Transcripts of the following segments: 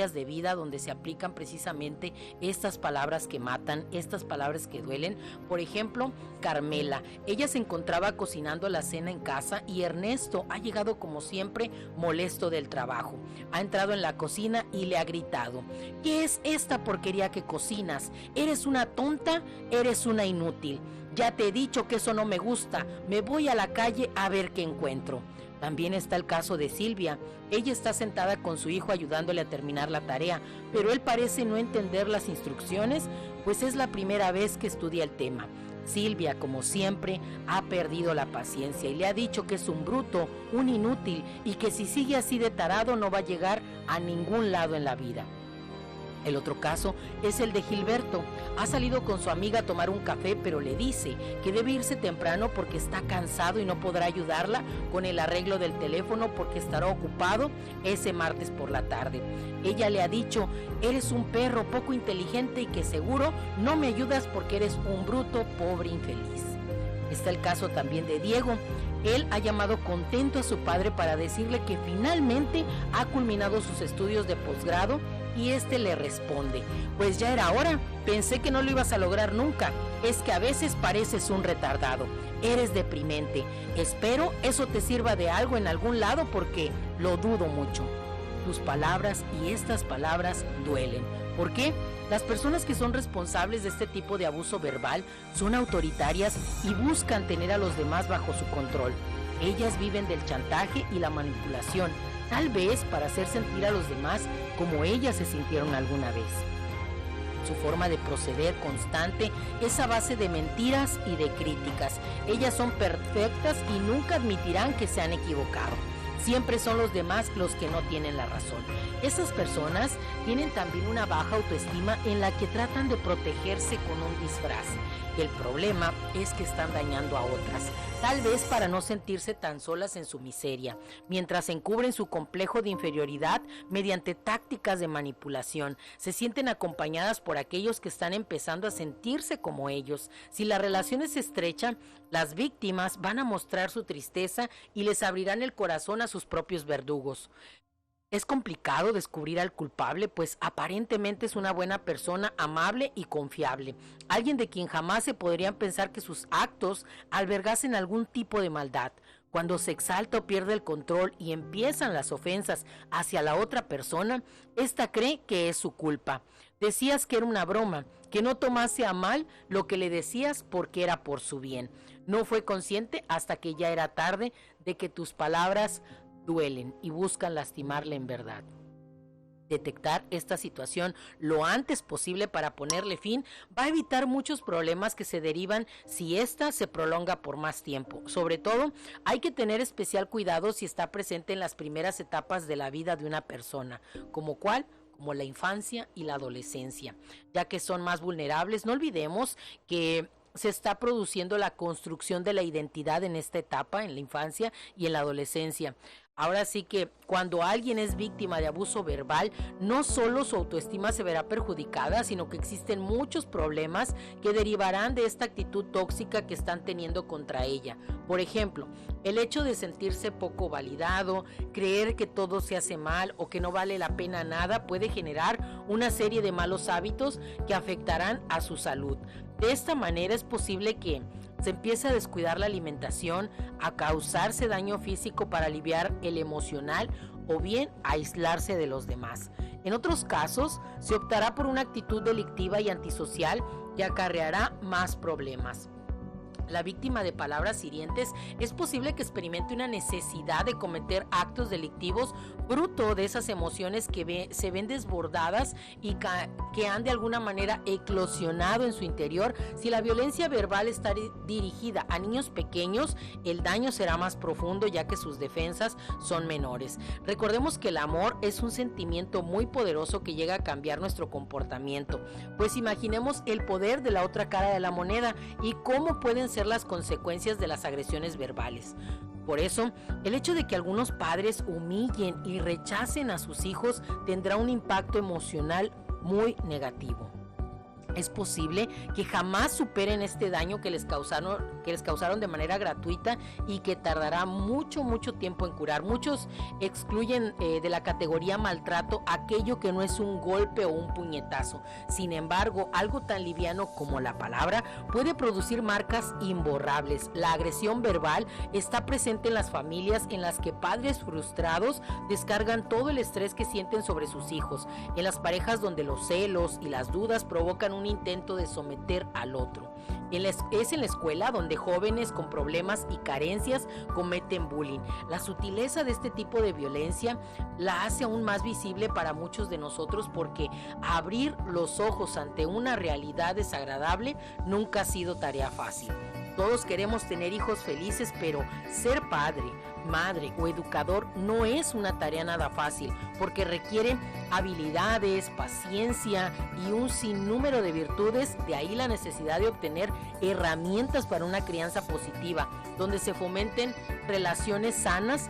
de vida donde se aplican precisamente estas palabras que matan, estas palabras que duelen. Por ejemplo, Carmela, ella se encontraba cocinando la cena en casa y Ernesto ha llegado como siempre molesto del trabajo. Ha entrado en la cocina y le ha gritado: ¿qué es esta porquería que cocinas? ¿Eres una tonta? ¿Eres una inútil? Ya te he dicho que eso no me gusta, me voy a la calle a ver qué encuentro. También está el caso de Silvia. Ella está sentada con su hijo ayudándole a terminar la tarea, pero él parece no entender las instrucciones, pues es la primera vez que estudia el tema. Silvia, como siempre, ha perdido la paciencia y le ha dicho que es un bruto, un inútil y que si sigue así de tarado no va a llegar a ningún lado en la vida. El otro caso es el de Gilberto. Ha salido con su amiga a tomar un café, pero le dice que debe irse temprano porque está cansado y no podrá ayudarla con el arreglo del teléfono porque estará ocupado ese martes por la tarde. Ella le ha dicho: eres un perro poco inteligente y que seguro no me ayudas porque eres un bruto, pobre, infeliz. Está el caso también de Diego. Él ha llamado contento a su padre para decirle que finalmente ha culminado sus estudios de posgrado y este le responde: pues ya era hora, pensé que no lo ibas a lograr nunca, es que a veces pareces un retardado, eres deprimente, espero eso te sirva de algo en algún lado porque lo dudo mucho. Tus palabras y estas palabras duelen. ¿Por qué? Las personas que son responsables de este tipo de abuso verbal son autoritarias y buscan tener a los demás bajo su control. Ellas viven del chantaje y la manipulación, tal vez para hacer sentir a los demás como ellas se sintieron alguna vez. Su forma de proceder constante es a base de mentiras y de críticas. Ellas son perfectas y nunca admitirán que se han equivocado. Siempre son los demás los que no tienen la razón. Esas personas tienen también una baja autoestima en la que tratan de protegerse con un disfraz. El problema es que están dañando a otras, tal vez para no sentirse tan solas en su miseria, mientras encubren su complejo de inferioridad mediante tácticas de manipulación. Se sienten acompañadas por aquellos que están empezando a sentirse como ellos. Si la relación es estrecha, las víctimas van a mostrar su tristeza y les abrirán el corazón a sus propios verdugos. Es complicado descubrir al culpable, pues aparentemente es una buena persona, amable y confiable. Alguien de quien jamás se podrían pensar que sus actos albergasen algún tipo de maldad. Cuando se exalta o pierde el control y empiezan las ofensas hacia la otra persona, ésta cree que es su culpa. Decías que era una broma, que no tomase a mal lo que le decías porque era por su bien. No fue consciente hasta que ya era tarde de que tus palabras duelen y buscan lastimarle en verdad. Detectar esta situación lo antes posible para ponerle fin va a evitar muchos problemas que se derivan si ésta se prolonga por más tiempo. Sobre todo, hay que tener especial cuidado si está presente en las primeras etapas de la vida de una persona, como la infancia y la adolescencia, ya que son más vulnerables. No olvidemos que se está produciendo la construcción de la identidad en esta etapa, en la infancia y en la adolescencia. Ahora sí que cuando alguien es víctima de abuso verbal, no solo su autoestima se verá perjudicada, sino que existen muchos problemas que derivarán de esta actitud tóxica que están teniendo contra ella. Por ejemplo, el hecho de sentirse poco validado, creer que todo se hace mal o que no vale la pena nada puede generar una serie de malos hábitos que afectarán a su salud. De esta manera es posible que se empiece a descuidar la alimentación, a causarse daño físico para aliviar el emocional o bien a aislarse de los demás. En otros casos, se optará por una actitud delictiva y antisocial que acarreará más problemas. La víctima de palabras hirientes es posible que experimente una necesidad de cometer actos delictivos fruto de esas emociones que se ven desbordadas y que han de alguna manera eclosionado en su interior. Si la violencia verbal está dirigida a niños pequeños, el daño será más profundo ya que sus defensas son menores. Recordemos que el amor es un sentimiento muy poderoso que llega a cambiar nuestro comportamiento. Pues imaginemos el poder de la otra cara de la moneda y cómo pueden ser las consecuencias de las agresiones verbales. Por eso, el hecho de que algunos padres humillen y rechacen a sus hijos tendrá un impacto emocional muy negativo. Es posible que jamás superen este daño que les que les causaron de manera gratuita y que tardará mucho, mucho tiempo en curar. Muchos excluyen de la categoría maltrato aquello que no es un golpe o un puñetazo. Sin embargo, algo tan liviano como la palabra puede producir marcas imborrables. La agresión verbal está presente en las familias en las que padres frustrados descargan todo el estrés que sienten sobre sus hijos, en las parejas donde los celos y las dudas provocan un intento de someter al otro. Es en la escuela donde jóvenes con problemas y carencias cometen bullying. La sutileza de este tipo de violencia la hace aún más visible para muchos de nosotros, porque abrir los ojos ante una realidad desagradable nunca ha sido tarea fácil. Todos queremos tener hijos felices, pero ser padre, madre o educador no es una tarea nada fácil, porque requiere habilidades, paciencia y un sinnúmero de virtudes. De ahí la necesidad de obtener herramientas para una crianza positiva, donde se fomenten relaciones sanas,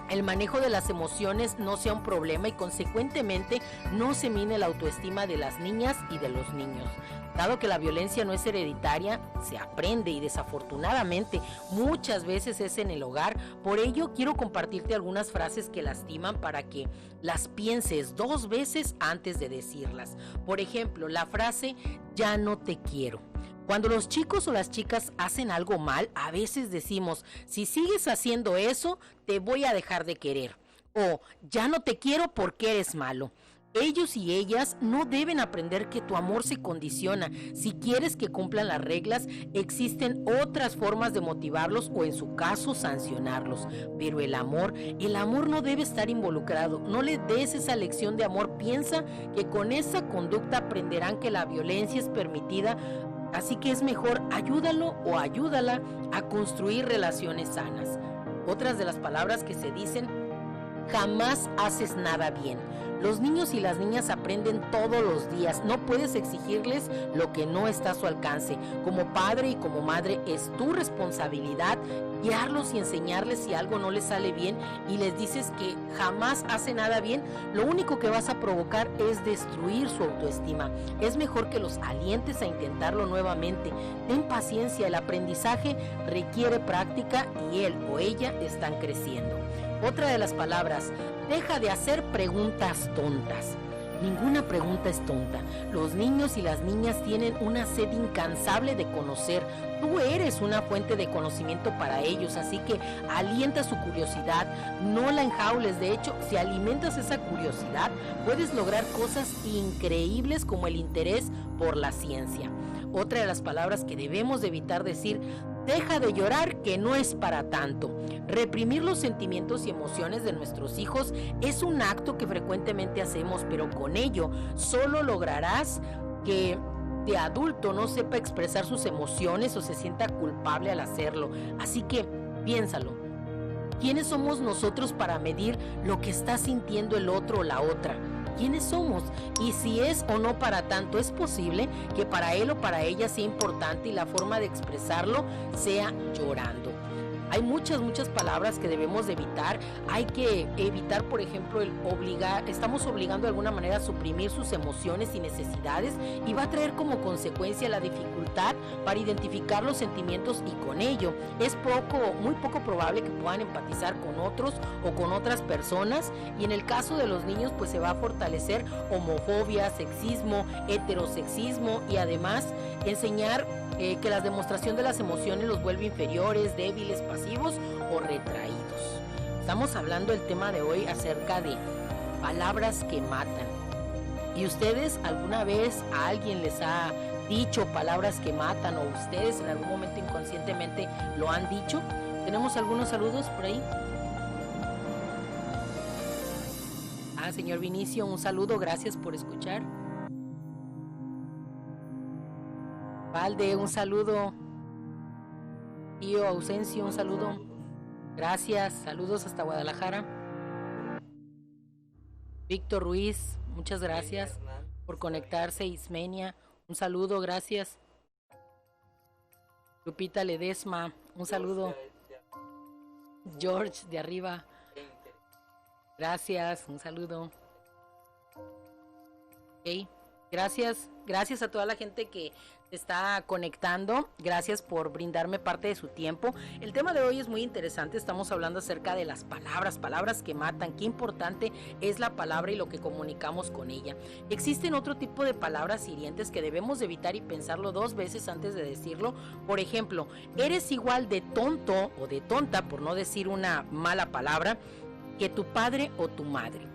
el manejo de las emociones no sea un problema y consecuentemente no se mine la autoestima de las niñas y de los niños. Dado que la violencia no es hereditaria, se aprende y desafortunadamente muchas veces es en el hogar. Por ello quiero compartirte algunas frases que lastiman para que las pienses 2 veces antes de decirlas. Por ejemplo, la frase "ya no te quiero". Cuando los chicos o las chicas hacen algo mal, a veces decimos: si sigues haciendo eso, te voy a dejar de querer. O "ya no te quiero porque eres malo". Ellos y ellas no deben aprender que tu amor se condiciona. Si quieres que cumplan las reglas, existen otras formas de motivarlos o, en su caso, sancionarlos. Pero el amor no debe estar involucrado. No le des esa lección de amor. Piensa que con esa conducta aprenderán que la violencia es permitida. Así que es mejor ayúdalo o ayúdala a construir relaciones sanas. Otras de las palabras que se dicen: jamás haces nada bien. Los niños y las niñas aprenden todos los días. No puedes exigirles lo que no está a su alcance. Como padre y como madre es tu responsabilidad guiarlos y enseñarles. Si algo no les sale bien y les dices que jamás hace nada bien, lo único que vas a provocar es destruir su autoestima. Es mejor que los alientes a intentarlo nuevamente. Ten paciencia, el aprendizaje requiere práctica y él o ella están creciendo. Otra de las palabras: deja de hacer preguntas tontas. Ninguna pregunta es tonta. Los niños y las niñas tienen una sed incansable de conocer. Tú eres una fuente de conocimiento para ellos, así que alienta su curiosidad, no la enjaules. De hecho, si alimentas esa curiosidad, puedes lograr cosas increíbles como el interés por la ciencia. Otra de las palabras que debemos de evitar decir: deja de llorar, que no es para tanto. Reprimir los sentimientos y emociones de nuestros hijos es un acto que frecuentemente hacemos, pero con ello solo lograrás que de adulto no sepa expresar sus emociones o se sienta culpable al hacerlo. Así que piénsalo. ¿Quiénes somos nosotros para medir lo que está sintiendo el otro o la otra? ¿Quiénes somos? Y si es o no para tanto. Es posible que para él o para ella sea importante y la forma de expresarlo sea llorando. Hay muchas palabras que debemos de evitar. Hay que evitar, por ejemplo, estamos obligando de alguna manera a suprimir sus emociones y necesidades, y va a traer como consecuencia la dificultad para identificar los sentimientos, y con ello es muy poco probable que puedan empatizar con otros o con otras personas. Y en el caso de los niños, pues se va a fortalecer homofobia, sexismo, heterosexismo, y además enseñar que la demostración de las emociones los vuelve inferiores, débiles, pasivos o retraídos. Estamos hablando el tema de hoy acerca de palabras que matan. ¿Y ustedes alguna vez a alguien les ha dicho palabras que matan, o ustedes en algún momento inconscientemente lo han dicho? ¿Tenemos algunos saludos por ahí? Señor Vinicio, un saludo, gracias por escuchar. Valde, un saludo. Tío Ausencio, un saludo. Gracias, saludos hasta Guadalajara. Víctor Ruiz, muchas gracias por conectarse. Ismenia, un saludo, gracias. Lupita Ledesma, un saludo. George de arriba, gracias, un saludo. Ok, Gracias a toda la gente que se está conectando, gracias por brindarme parte de su tiempo. El tema de hoy es muy interesante, estamos hablando acerca de las palabras que matan, qué importante es la palabra y lo que comunicamos con ella. Existen otro tipo de palabras hirientes que debemos evitar y pensarlo 2 veces antes de decirlo. Por ejemplo, eres igual de tonto o de tonta, por no decir una mala palabra, que tu padre o tu madre.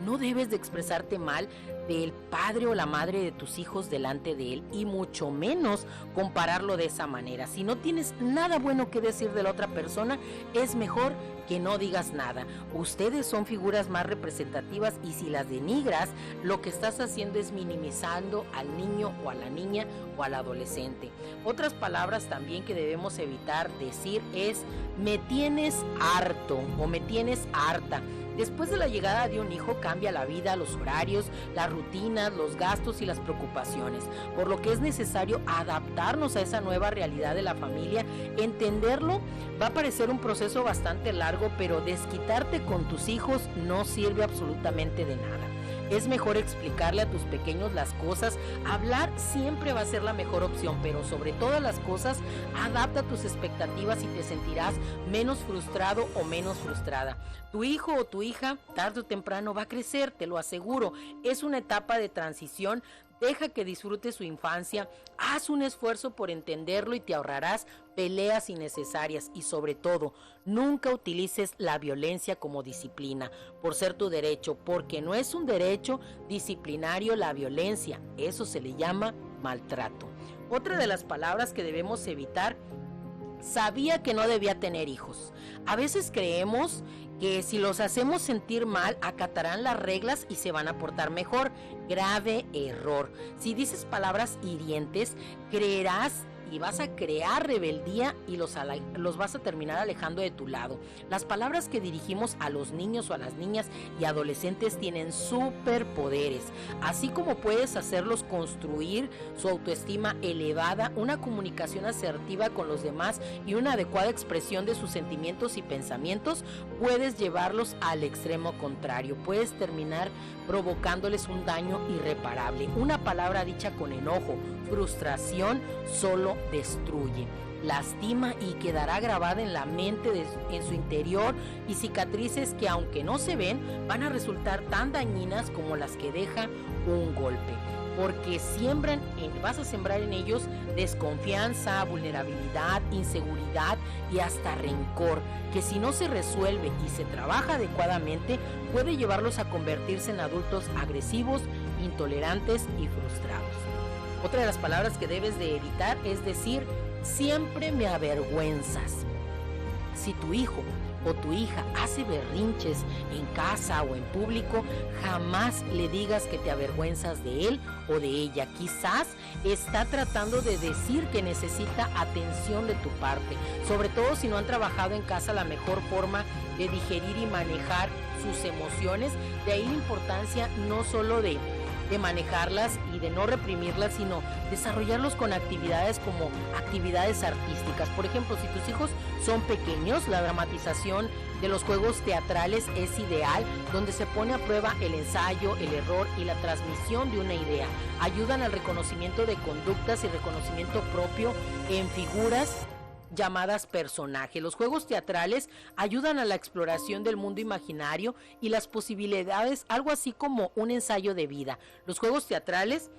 No debes de expresarte mal del padre o la madre de tus hijos delante de él y mucho menos compararlo de esa manera. Si no tienes nada bueno que decir de la otra persona, es mejor que no digas nada. Ustedes son figuras más representativas y si las denigras, lo que estás haciendo es minimizando al niño o a la niña o al adolescente. Otras palabras también que debemos evitar decir es me tienes harto o me tienes harta. Después de la llegada de un hijo cambia la vida, los horarios, las rutinas, los gastos y las preocupaciones, por lo que es necesario adaptarnos a esa nueva realidad de la familia. Entenderlo va a parecer un proceso bastante largo, pero desquitarte con tus hijos no sirve absolutamente de nada. Es mejor explicarle a tus pequeños las cosas. Hablar siempre va a ser la mejor opción, pero sobre todas las cosas, adapta tus expectativas y te sentirás menos frustrado o menos frustrada. Tu hijo o tu hija, tarde o temprano, va a crecer, te lo aseguro. Es una etapa de transición. Deja que disfrute su infancia, haz un esfuerzo por entenderlo y te ahorrarás peleas innecesarias y sobre todo, nunca utilices la violencia como disciplina por ser tu derecho, porque no es un derecho disciplinario la violencia, eso se le llama maltrato. Otra de las palabras que debemos evitar, sabía que no debía tener hijos. A veces creemos que si los hacemos sentir mal, acatarán las reglas y se van a portar mejor. Grave error. Si dices palabras hirientes, creerás y vas a crear rebeldía y los vas a terminar alejando de tu lado. Las palabras que dirigimos a los niños o a las niñas y adolescentes tienen superpoderes, así como puedes hacerlos construir su autoestima elevada, una comunicación asertiva con los demás y una adecuada expresión de sus sentimientos y pensamientos, puedes llevarlos al extremo contrario, puedes terminar provocándoles un daño irreparable. Una palabra dicha con enojo, frustración, solo destruye, lastima y quedará grabada en la mente en su interior y cicatrices que aunque no se ven, van a resultar tan dañinas como las que deja un golpe. Porque vas a sembrar en ellos desconfianza, vulnerabilidad, inseguridad y hasta rencor, que si no se resuelve y se trabaja adecuadamente, puede llevarlos a convertirse en adultos agresivos, intolerantes y frustrados. Otra de las palabras que debes de evitar es decir, siempre me avergüenzas. Si tu hijo o tu hija hace berrinches en casa o en público, jamás le digas que te avergüenzas de él o de ella. Quizás está tratando de decir que necesita atención de tu parte, sobre todo si no han trabajado en casa la mejor forma de digerir y manejar sus emociones. De ahí la importancia no solo de manejarlas y de no reprimirlas, sino desarrollarlos con actividades como actividades artísticas. Por ejemplo, si tus hijos son pequeños, la dramatización de los juegos teatrales es ideal, donde se pone a prueba el ensayo, el error y la transmisión de una idea. Ayudan al reconocimiento de conductas y reconocimiento propio en figuras llamadas personajes. Los juegos teatrales ayudan a la exploración del mundo imaginario y las posibilidades, algo así como un ensayo de vida. Los juegos teatrales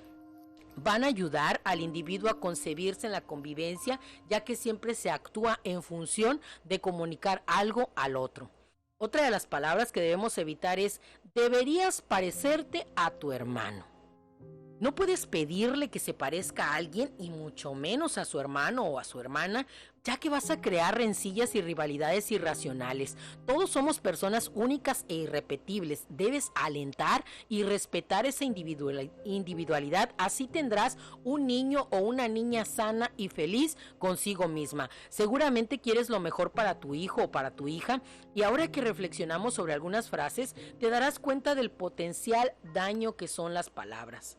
van a ayudar al individuo a concebirse en la convivencia, ya que siempre se actúa en función de comunicar algo al otro. Otra de las palabras que debemos evitar es deberías parecerte a tu hermano. No puedes pedirle que se parezca a alguien y mucho menos a su hermano o a su hermana, ya que vas a crear rencillas y rivalidades irracionales. Todos somos personas únicas e irrepetibles. Debes alentar y respetar esa individualidad. Así tendrás un niño o una niña sana y feliz consigo misma. Seguramente quieres lo mejor para tu hijo o para tu hija. Y ahora que reflexionamos sobre algunas frases, te darás cuenta del potencial daño que son las palabras.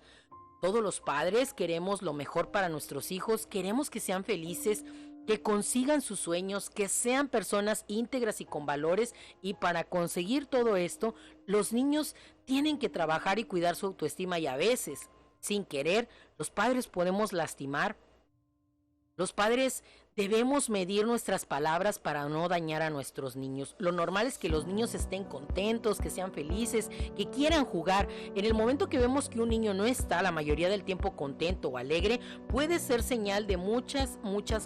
Todos los padres queremos lo mejor para nuestros hijos, queremos que sean felices, que consigan sus sueños, que sean personas íntegras y con valores, y para conseguir todo esto, los niños tienen que trabajar y cuidar su autoestima y a veces sin querer, los padres podemos lastimar. Los padres debemos medir nuestras palabras para no dañar a nuestros niños. Lo normal es que los niños estén contentos, que sean felices, que quieran jugar. En el momento que vemos que un niño no está la mayoría del tiempo contento o alegre, puede ser señal de muchas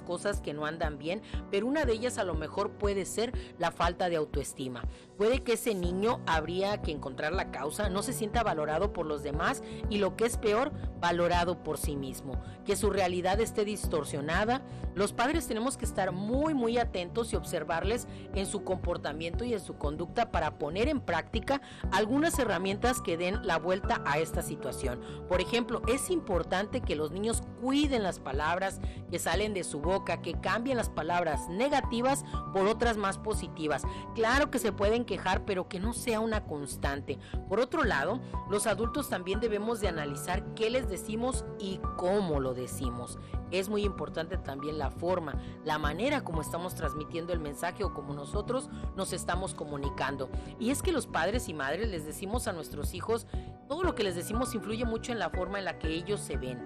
cosas que no andan bien, pero una de ellas a lo mejor puede ser la falta de autoestima. Puede que ese niño, habría que encontrar la causa, no se sienta valorado por los demás y, lo que es peor, valorado por sí mismo, que su realidad esté distorsionada. Los padres tenemos que estar muy atentos y observarles en su comportamiento y en su conducta para poner en práctica algunas herramientas que den la vuelta a esta situación. Por ejemplo, es importante que los niños cuiden las palabras que salen de su boca, que cambien las palabras negativas por otras más positivas. Claro que se pueden quejar, pero que no sea una constante. Por otro lado, los adultos también debemos de analizar qué les decimos y cómo lo decimos. Es muy importante también la forma, la manera como estamos transmitiendo el mensaje o como nosotros nos estamos comunicando. Y es que los padres y madres les decimos a nuestros hijos, todo lo que les decimos influye mucho en la forma en la que ellos se ven.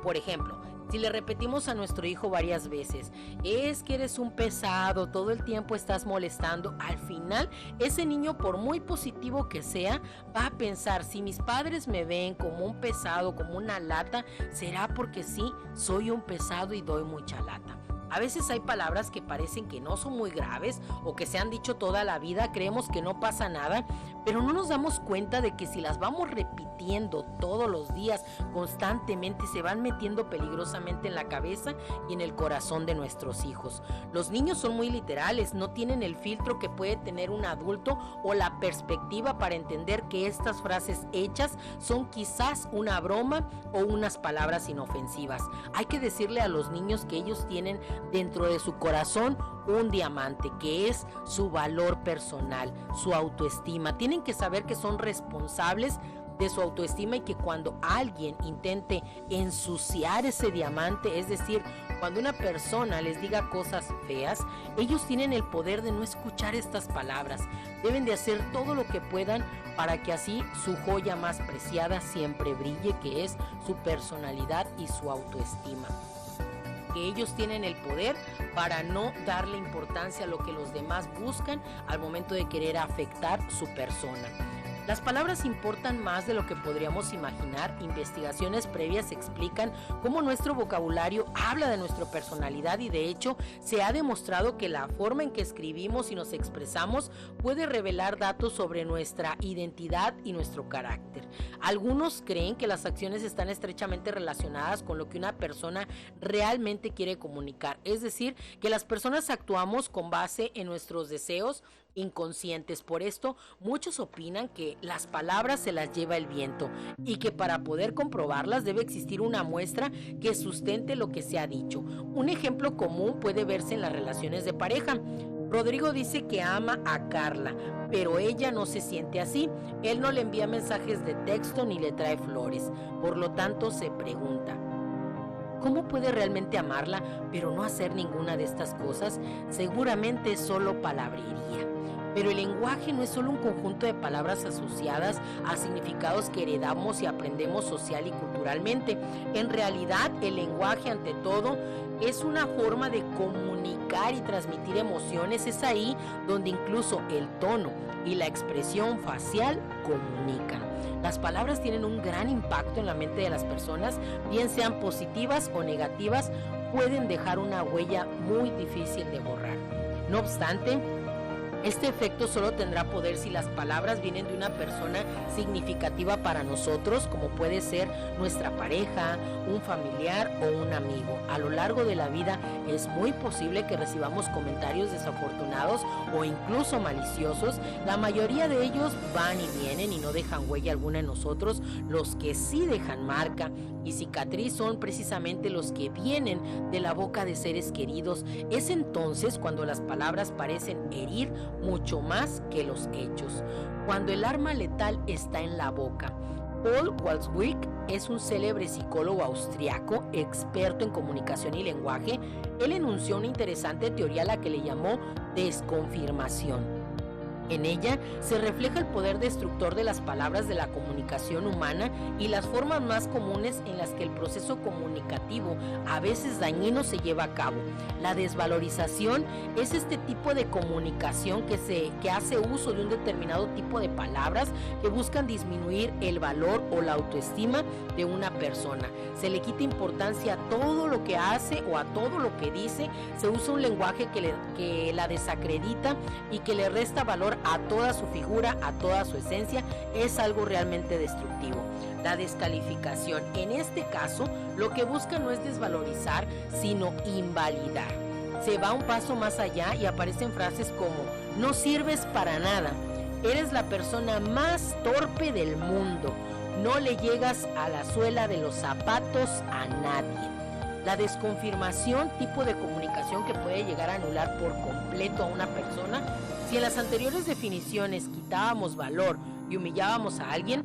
Por ejemplo, si le repetimos a nuestro hijo varias veces, es que eres un pesado, todo el tiempo estás molestando, al final ese niño, por muy positivo que sea, va a pensar, si mis padres me ven como un pesado, como una lata, será porque sí, soy un pesado y doy mucha lata. A veces hay palabras que parecen que no son muy graves o que se han dicho toda la vida, creemos que no pasa nada, pero no nos damos cuenta de que si las vamos repitiendo todos los días, constantemente, se van metiendo peligrosamente en la cabeza y en el corazón de nuestros hijos. Los niños son muy literales, no tienen el filtro que puede tener un adulto o la perspectiva para entender que estas frases hechas son quizás una broma o unas palabras inofensivas. Hay que decirle a los niños que ellos tienen dentro de su corazón un diamante, que es su valor personal, su autoestima. Tienen que saber que son responsables de su autoestima y que cuando alguien intente ensuciar ese diamante, es decir, cuando una persona les diga cosas feas, ellos tienen el poder de no escuchar estas palabras. Deben de hacer todo lo que puedan para que así su joya más preciada siempre brille, que es su personalidad y su autoestima. Que ellos tienen el poder para no darle importancia a lo que los demás buscan al momento de querer afectar su persona. Las palabras importan más de lo que podríamos imaginar. Investigaciones previas explican cómo nuestro vocabulario habla de nuestra personalidad y, de hecho, se ha demostrado que la forma en que escribimos y nos expresamos puede revelar datos sobre nuestra identidad y nuestro carácter. Algunos creen que las acciones están estrechamente relacionadas con lo que una persona realmente quiere comunicar, es decir, que las personas actuamos con base en nuestros deseos inconscientes. Por esto, muchos opinan que las palabras se las lleva el viento y que para poder comprobarlas debe existir una muestra que sustente lo que se ha dicho. Un ejemplo común puede verse en las relaciones de pareja. Rodrigo dice que ama a Carla, pero ella no se siente así. Él no le envía mensajes de texto ni le trae flores. Por lo tanto, se pregunta, ¿cómo puede realmente amarla, pero no hacer ninguna de estas cosas? Seguramente es solo palabrería. Pero el lenguaje no es solo un conjunto de palabras asociadas a significados que heredamos y aprendemos social y culturalmente. En realidad, el lenguaje, ante todo, es una forma de comunicar y transmitir emociones. Es ahí donde incluso el tono y la expresión facial comunican. Las palabras tienen un gran impacto en la mente de las personas, bien sean positivas o negativas, pueden dejar una huella muy difícil de borrar. No obstante, este efecto solo tendrá poder si las palabras vienen de una persona significativa para nosotros, como puede ser nuestra pareja, un familiar o un amigo. A lo largo de la vida es muy posible que recibamos comentarios desafortunados o incluso maliciosos. La mayoría de ellos van y vienen y no dejan huella alguna en nosotros. Los que sí dejan marca y cicatriz son precisamente los que vienen de la boca de seres queridos. Es entonces cuando las palabras parecen herir mucho más que los hechos. Cuando el arma letal está en la boca. Paul Walswig es un célebre psicólogo austriaco, experto en comunicación y lenguaje. Él enunció una interesante teoría a la que le llamó desconfirmación. En ella se refleja el poder destructor de las palabras de la comunicación humana y las formas más comunes en las que el proceso comunicativo, a veces dañino, se lleva a cabo. La desvalorización es este tipo de comunicación que hace uso de un determinado tipo de palabras que buscan disminuir el valor o la autoestima de una persona. Se le quita importancia a todo lo que hace o a todo lo que dice, se usa un lenguaje que la desacredita y que le resta valor a toda su figura, a toda su esencia. Es algo realmente destructivo. La descalificación, en este caso, lo que busca no es desvalorizar, sino invalidar. Se va un paso más allá y aparecen frases como: no sirves para nada, eres la persona más torpe del mundo, no le llegas a la suela de los zapatos a nadie. La desconfirmación, tipo de comunicación que puede llegar a anular por completo a una persona. Si en las anteriores definiciones quitábamos valor y humillábamos a alguien,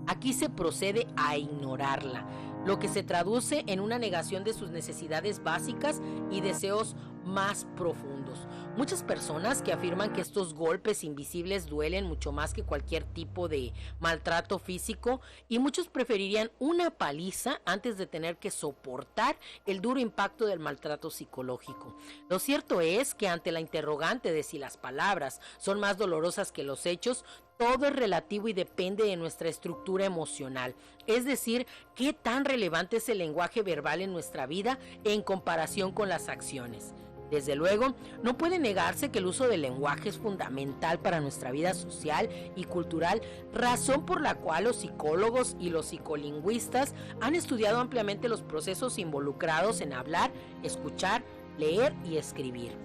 aquí se procede a ignorarla, lo que se traduce en una negación de sus necesidades básicas y deseos más profundos. Muchas personas que afirman que estos golpes invisibles duelen mucho más que cualquier tipo de maltrato físico, y muchos preferirían una paliza antes de tener que soportar el duro impacto del maltrato psicológico. Lo cierto es que ante la interrogante de si las palabras son más dolorosas que los hechos, todo es relativo y depende de nuestra estructura emocional, es decir, qué tan relevante es el lenguaje verbal en nuestra vida en comparación con las acciones. Desde luego, no puede negarse que el uso del lenguaje es fundamental para nuestra vida social y cultural, razón por la cual los psicólogos y los psicolingüistas han estudiado ampliamente los procesos involucrados en hablar, escuchar, leer y escribir.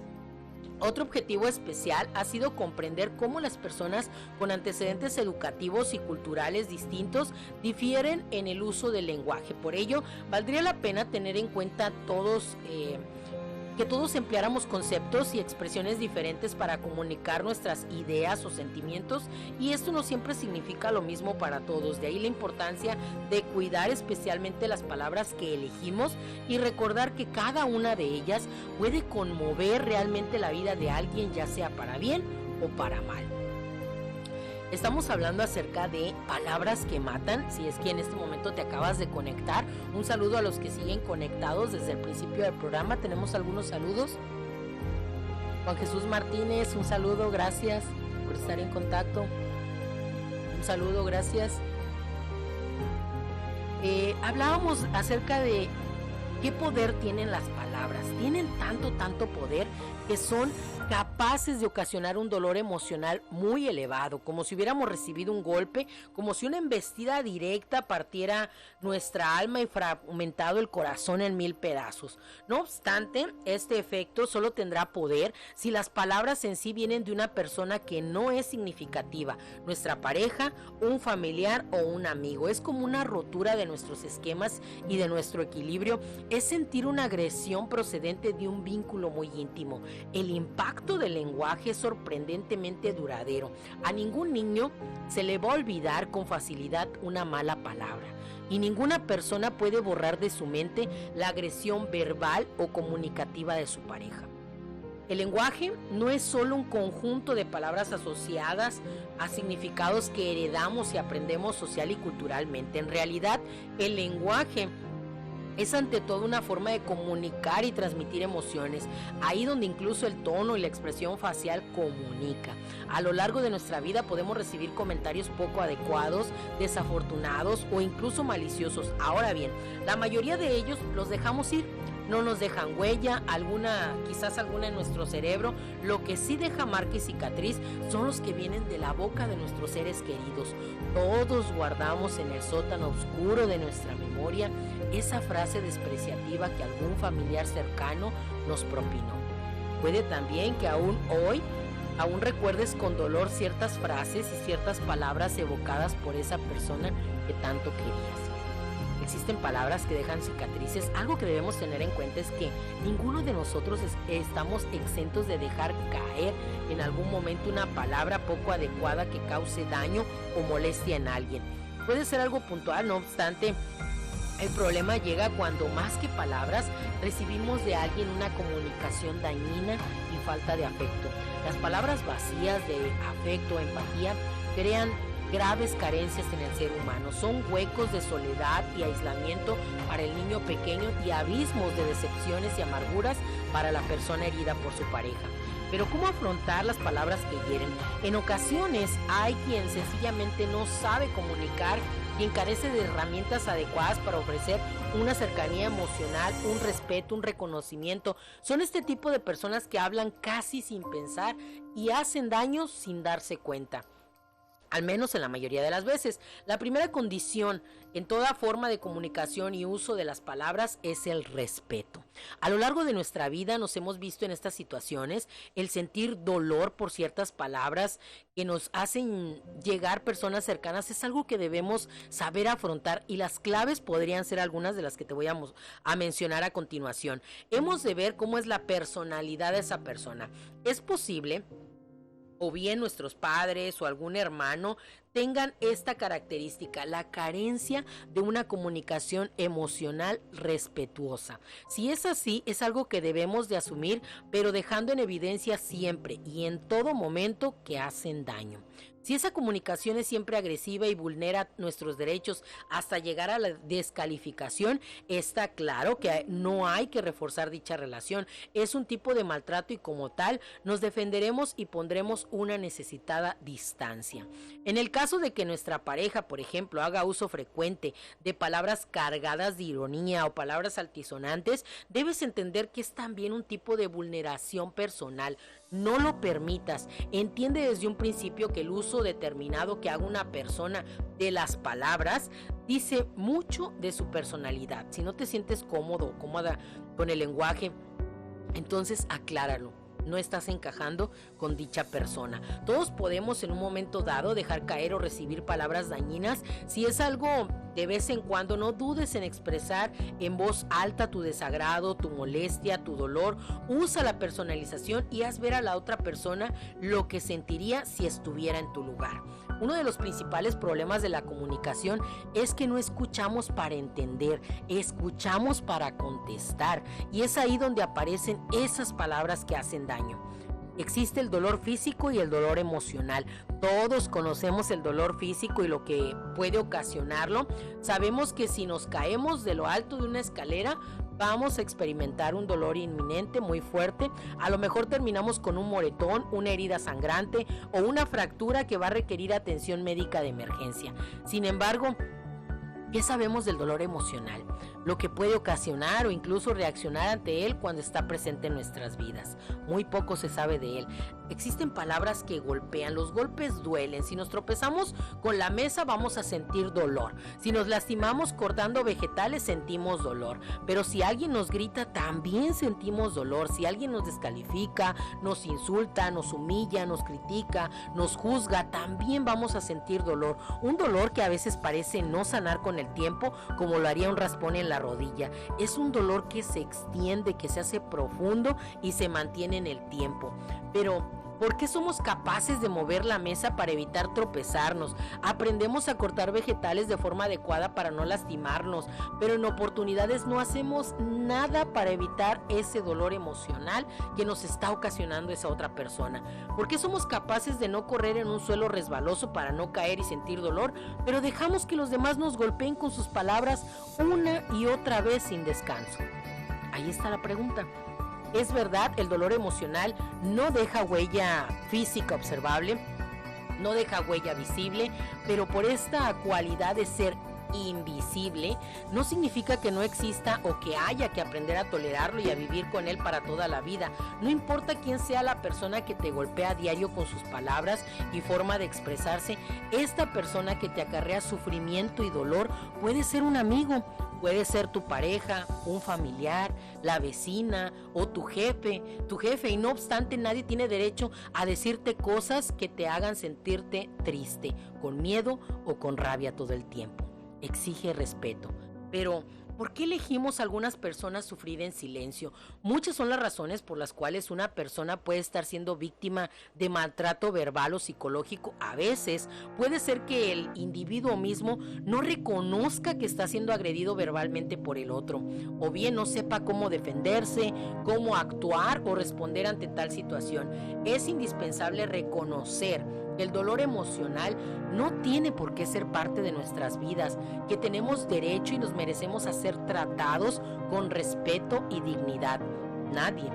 Otro objetivo especial ha sido comprender cómo las personas con antecedentes educativos y culturales distintos difieren en el uso del lenguaje. Por ello, valdría la pena tener en cuenta que todos empleáramos conceptos y expresiones diferentes para comunicar nuestras ideas o sentimientos, y esto no siempre significa lo mismo para todos. De ahí la importancia de cuidar especialmente las palabras que elegimos y recordar que cada una de ellas puede conmover realmente la vida de alguien, ya sea para bien o para mal. Estamos hablando acerca de palabras que matan. Si es que en este momento te acabas de conectar, un saludo a los que siguen conectados desde el principio del programa. Tenemos algunos saludos. Juan Jesús Martínez, un saludo, gracias por estar en contacto. Un saludo, gracias. Hablábamos acerca de qué poder tienen las palabras. Tienen tanto poder que son capaces de ocasionar un dolor emocional muy elevado, como si hubiéramos recibido un golpe, como si una embestida directa partiera nuestra alma y fragmentado el corazón en 1000 pedazos. No obstante, este efecto solo tendrá poder si las palabras en sí vienen de una persona que no es significativa, nuestra pareja, un familiar o un amigo. Es como una rotura de nuestros esquemas y de nuestro equilibrio, es sentir una agresión procedente de un vínculo muy íntimo. El impacto del lenguaje es sorprendentemente duradero. A ningún niño se le va a olvidar con facilidad una mala palabra, y ninguna persona puede borrar de su mente la agresión verbal o comunicativa de su pareja. El lenguaje no es solo un conjunto de palabras asociadas a significados que heredamos y aprendemos social y culturalmente. En realidad, el lenguaje es ante todo una forma de comunicar y transmitir emociones, ahí donde incluso el tono y la expresión facial comunica. A lo largo de nuestra vida podemos recibir comentarios poco adecuados, desafortunados o incluso maliciosos. Ahora bien, la mayoría de ellos los dejamos ir, no nos dejan huella, quizás alguna en nuestro cerebro. Lo que sí deja marca y cicatriz son los que vienen de la boca de nuestros seres queridos. Todos guardamos en el sótano oscuro de nuestra memoria esa frase despreciativa que algún familiar cercano nos propinó. Puede también que aún recuerdes con dolor ciertas frases y ciertas palabras evocadas por esa persona que tanto querías. Existen palabras que dejan cicatrices. Algo que debemos tener en cuenta es que ninguno de nosotros estamos exentos de dejar caer en algún momento una palabra poco adecuada que cause daño o molestia en alguien. Puede ser algo puntual, no obstante, El problema llega cuando más que palabras recibimos de alguien una comunicación dañina y falta de afecto. Las palabras vacías de afecto o empatía crean graves carencias en el ser humano. Son huecos de soledad y aislamiento para el niño pequeño y abismos de decepciones y amarguras para la persona herida por su pareja. Pero ¿cómo afrontar las palabras que hieren? En ocasiones hay quien sencillamente no sabe comunicar, quien carece de herramientas adecuadas para ofrecer una cercanía emocional, un respeto, un reconocimiento. Son este tipo de personas que hablan casi sin pensar y hacen daño sin darse cuenta. Al menos en la mayoría de las veces. La primera condición en toda forma de comunicación y uso de las palabras es el respeto. A lo largo de nuestra vida nos hemos visto en estas situaciones, el sentir dolor por ciertas palabras que nos hacen llegar personas cercanas es algo que debemos saber afrontar, y las claves podrían ser algunas de las que te voy a mencionar a continuación. Hemos de ver cómo es la personalidad de esa persona. Es posible o bien nuestros padres o algún hermano tengan esta característica, la carencia de una comunicación emocional respetuosa. Si es así, es algo que debemos de asumir, pero dejando en evidencia siempre y en todo momento que hacen daño. Si esa comunicación es siempre agresiva y vulnera nuestros derechos hasta llegar a la descalificación, está claro que no hay que reforzar dicha relación. Es un tipo de maltrato y como tal nos defenderemos y pondremos una necesitada distancia. En el caso de que nuestra pareja, por ejemplo, haga uso frecuente de palabras cargadas de ironía o palabras altisonantes, debes entender que es también un tipo de vulneración personal. No lo permitas. Entiende desde un principio que el uso determinado que haga una persona de las palabras dice mucho de su personalidad. Si no te sientes cómodo o cómoda con el lenguaje, entonces acláralo. No estás encajando con dicha persona. Todos podemos en un momento dado dejar caer o recibir palabras dañinas. Si es algo de vez en cuando, no dudes en expresar en voz alta tu desagrado, tu molestia, tu dolor. Usa la personalización y haz ver a la otra persona lo que sentiría si estuviera en tu lugar. Uno de los principales problemas de la comunicación es que no escuchamos para entender, escuchamos para contestar, y es ahí donde aparecen esas palabras que hacen daño. Existe el dolor físico y el dolor emocional. Todos conocemos el dolor físico y lo que puede ocasionarlo. Sabemos que si nos caemos de lo alto de una escalera, vamos a experimentar un dolor inminente muy fuerte. A lo mejor terminamos con un moretón, una herida sangrante o una fractura que va a requerir atención médica de emergencia. Sin embargo, ¿qué sabemos del dolor emocional? Lo que puede ocasionar o incluso reaccionar ante él cuando está presente en nuestras vidas. Muy poco se sabe de él. Existen palabras que golpean, los golpes duelen. Si nos tropezamos con la mesa vamos a sentir dolor. Si nos lastimamos cortando vegetales sentimos dolor. Pero si alguien nos grita también sentimos dolor. Si alguien nos descalifica, nos insulta, nos humilla, nos critica, nos juzga, también vamos a sentir dolor. Un dolor que a veces parece no sanar con el tiempo, como lo haría un raspón en la rodilla. Es un dolor que se extiende, que se hace profundo y se mantiene en el tiempo. Pero ¿por qué somos capaces de mover la mesa para evitar tropezarnos? Aprendemos a cortar vegetales de forma adecuada para no lastimarnos, pero en oportunidades no hacemos nada para evitar ese dolor emocional que nos está ocasionando esa otra persona. ¿Por qué somos capaces de no correr en un suelo resbaloso para no caer y sentir dolor, pero dejamos que los demás nos golpeen con sus palabras una y otra vez sin descanso? Ahí está la pregunta. Es verdad, el dolor emocional no deja huella física observable, no deja huella visible, pero por esta cualidad de ser invisible, no significa que no exista o que haya que aprender a tolerarlo y a vivir con él para toda la vida. No importa quién sea la persona que te golpea a diario con sus palabras y forma de expresarse, esta persona que te acarrea sufrimiento y dolor puede ser un amigo, puede ser tu pareja, un familiar, la vecina o tu jefe, y no obstante nadie tiene derecho a decirte cosas que te hagan sentirte triste, con miedo o con rabia todo el tiempo. Exige respeto. Pero ¿Por qué elegimos a algunas personas sufrir en silencio? Muchas son las razones por las cuales una persona puede estar siendo víctima de maltrato verbal o psicológico. A veces puede ser que el individuo mismo no reconozca que está siendo agredido verbalmente por el otro, o bien no sepa cómo defenderse, cómo actuar o responder ante tal situación. Es indispensable reconocer que el dolor emocional no tiene por qué ser parte de nuestras vidas, que tenemos derecho y nos merecemos a ser tratados con respeto y dignidad. Nadie,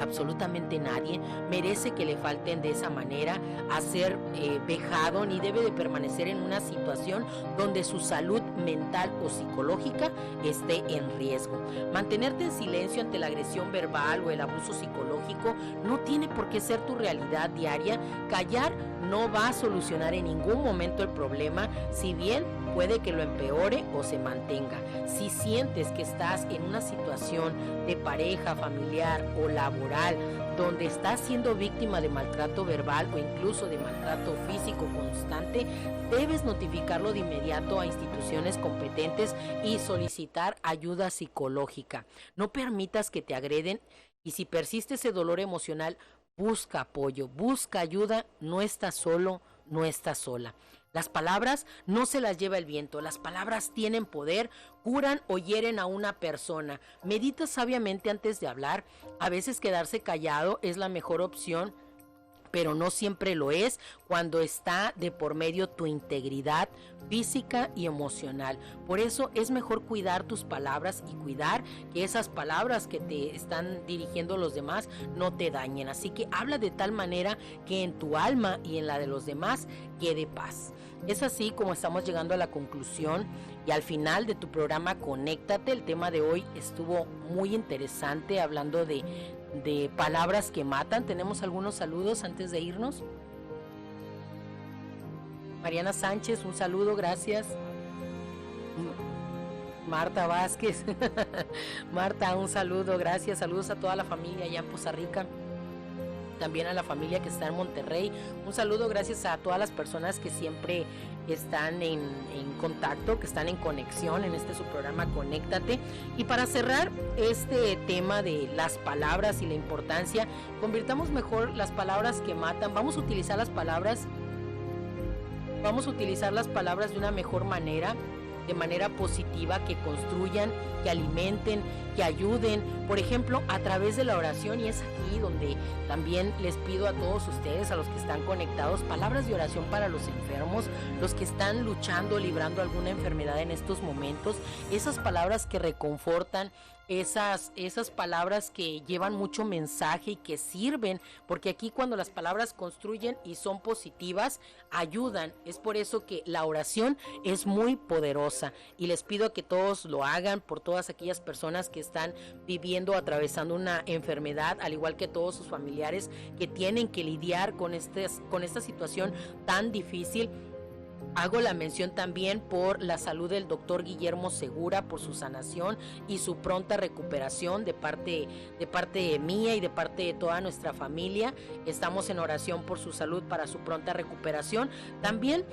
absolutamente nadie, merece que le falten de esa manera a ser vejado, ni debe de permanecer en una situación donde su salud mental o psicológica esté en riesgo. Mantenerte en silencio ante la agresión verbal o el abuso psicológico no tiene por qué ser tu realidad diaria. Callar no va a solucionar en ningún momento el problema, si bien puede que lo empeore o se mantenga. Si sientes que estás en una situación de pareja, familiar o laboral donde estás siendo víctima de maltrato verbal o incluso de maltrato físico constante, debes notificarlo de inmediato a instituciones competentes y solicitar ayuda psicológica. No permitas que te agreden, y si persiste ese dolor emocional, busca apoyo, busca ayuda. No estás solo, no estás sola. Las palabras no se las lleva el viento, las palabras tienen poder, curan o hieren a una persona. Medita sabiamente antes de hablar. A veces quedarse callado es la mejor opción, pero no siempre lo es cuando está de por medio tu integridad física y emocional. Por eso es mejor cuidar tus palabras y cuidar que esas palabras que te están dirigiendo los demás no te dañen. Así que habla de tal manera que en tu alma y en la de los demás quede paz. Es así como estamos llegando a la conclusión y al final de tu programa Conéctate. El tema de hoy estuvo muy interesante, hablando de palabras que matan. Tenemos algunos saludos antes de irnos. Mariana Sánchez, un saludo, gracias. Marta Vázquez, Marta, un saludo, gracias. Saludos a toda la familia allá en Poza Rica, también a la familia que está en Monterrey. Un saludo, gracias a todas las personas que siempre están en contacto, que están en conexión en su programa Conéctate. Y para cerrar este tema de las palabras y la importancia, convirtamos mejor las palabras que matan. Vamos a utilizar las palabras de una mejor manera, de manera positiva, que construyan, que alimenten, que ayuden, por ejemplo, a través de la oración. Y es aquí donde también les pido a todos ustedes, a los que están conectados, palabras de oración para los enfermos, los que están luchando, librando alguna enfermedad en estos momentos, esas palabras que reconfortan, esas palabras que llevan mucho mensaje y que sirven, porque aquí cuando las palabras construyen y son positivas, ayudan. Es por eso que la oración es muy poderosa, y les pido que todos lo hagan por todas aquellas personas que están viviendo, atravesando una enfermedad, al igual que todos sus familiares que tienen que lidiar con esta situación tan difícil. Hago la mención también por la salud del doctor Guillermo Segura, por su sanación y su pronta recuperación de parte mía y de parte de toda nuestra familia. Estamos en oración por su salud, para su pronta recuperación. También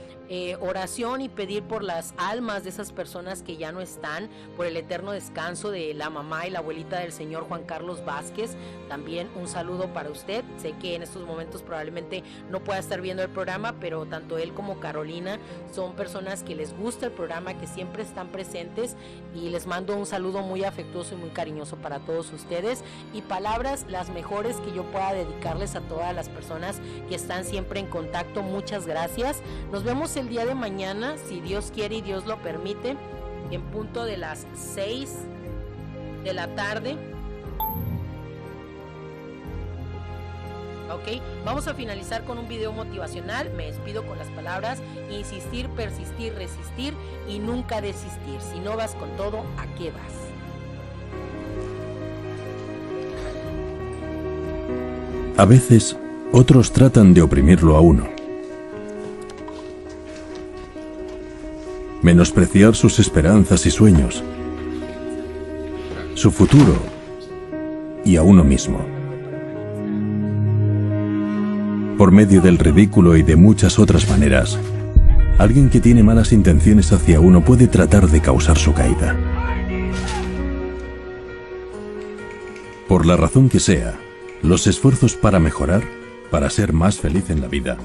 oración y pedir por las almas de esas personas que ya no están, por el eterno descanso de la mamá y la abuelita del señor Juan Carlos Vázquez. También un saludo para usted. Sé que en estos momentos probablemente no pueda estar viendo el programa, pero tanto él como Carolina son personas que les gusta el programa, que siempre están presentes, y les mando un saludo muy afectuoso y muy cariñoso para todos ustedes, y palabras las mejores que yo pueda dedicarles a todas las personas que están siempre en contacto. Muchas gracias. Nos vemos el día de mañana, si Dios quiere y Dios lo permite, en punto de las 6 de la tarde. Ok, vamos a finalizar con un video motivacional. Me despido con las palabras: insistir, persistir, resistir y nunca desistir. Si no vas con todo, ¿a qué vas? A veces, otros tratan de oprimirlo a uno, menospreciar sus esperanzas y sueños, su futuro y a uno mismo. Por medio del ridículo y de muchas otras maneras, alguien que tiene malas intenciones hacia uno puede tratar de causar su caída. Por la razón que sea, los esfuerzos para mejorar, para ser más feliz en la vida,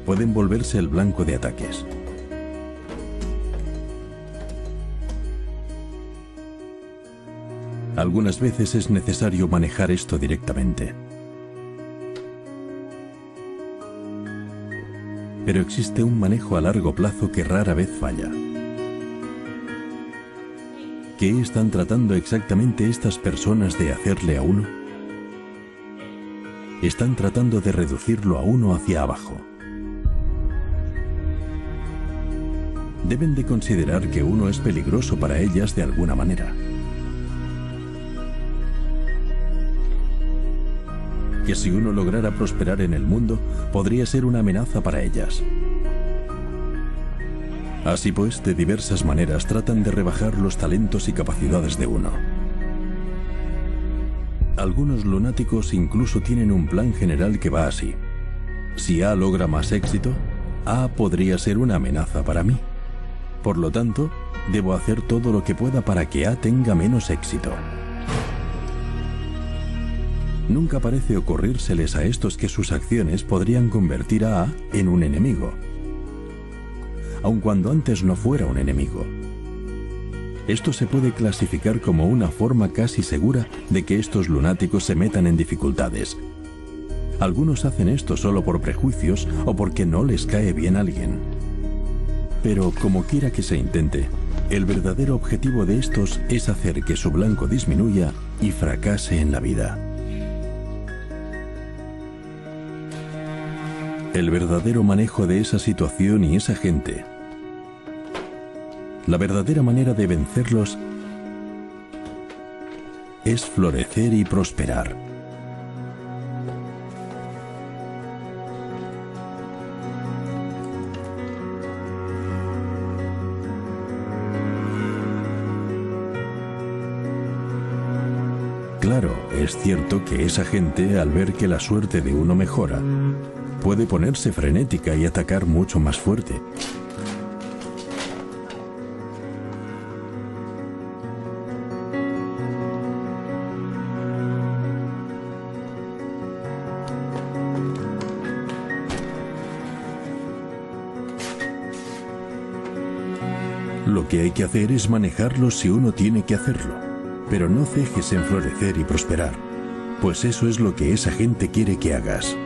pueden volverse el blanco de ataques. Algunas veces es necesario manejar esto directamente. Pero existe un manejo a largo plazo que rara vez falla. ¿Qué están tratando exactamente estas personas de hacerle a uno? Están tratando de reducirlo a uno hacia abajo. Deben de considerar que uno es peligroso para ellas de alguna manera. Que si uno lograra prosperar en el mundo, podría ser una amenaza para ellas. Así pues, de diversas maneras tratan de rebajar los talentos y capacidades de uno. Algunos lunáticos incluso tienen un plan general que va así. Si A logra más éxito, A podría ser una amenaza para mí. Por lo tanto, debo hacer todo lo que pueda para que A tenga menos éxito. Nunca parece ocurrírseles a estos que sus acciones podrían convertir a A en un enemigo, aun cuando antes no fuera un enemigo. Esto se puede clasificar como una forma casi segura de que estos lunáticos se metan en dificultades. Algunos hacen esto solo por prejuicios o porque no les cae bien alguien. Pero como quiera que se intente, el verdadero objetivo de estos es hacer que su blanco disminuya y fracase en la vida. El verdadero manejo de esa situación y esa gente, la verdadera manera de vencerlos, es florecer y prosperar. Claro, es cierto que esa gente, al ver que la suerte de uno mejora, puede ponerse frenética y atacar mucho más fuerte. Lo que hay que hacer es manejarlo si uno tiene que hacerlo, pero no cejes en florecer y prosperar, pues eso es lo que esa gente quiere que hagas.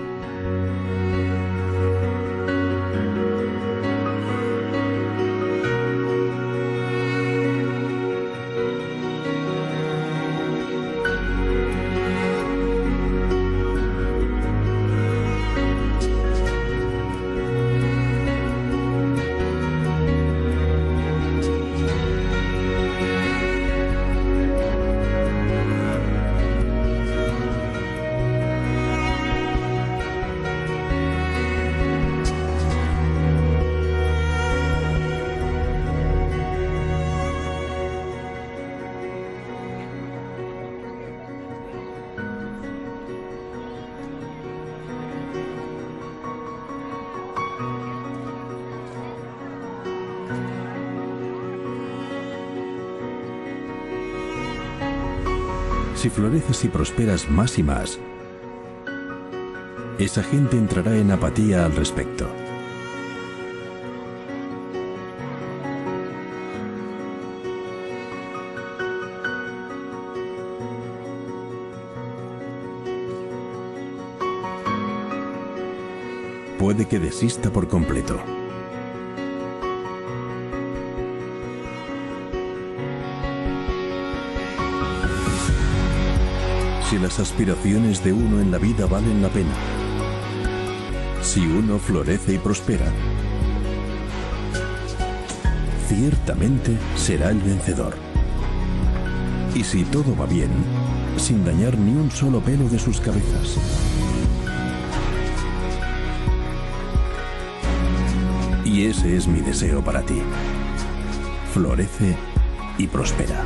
Si floreces y prosperas más y más, esa gente entrará en apatía al respecto. Puede que desista por completo. Si las aspiraciones de uno en la vida valen la pena, si uno florece y prospera, ciertamente será el vencedor. Y si todo va bien, sin dañar ni un solo pelo de sus cabezas. Y ese es mi deseo para ti. Florece y prospera.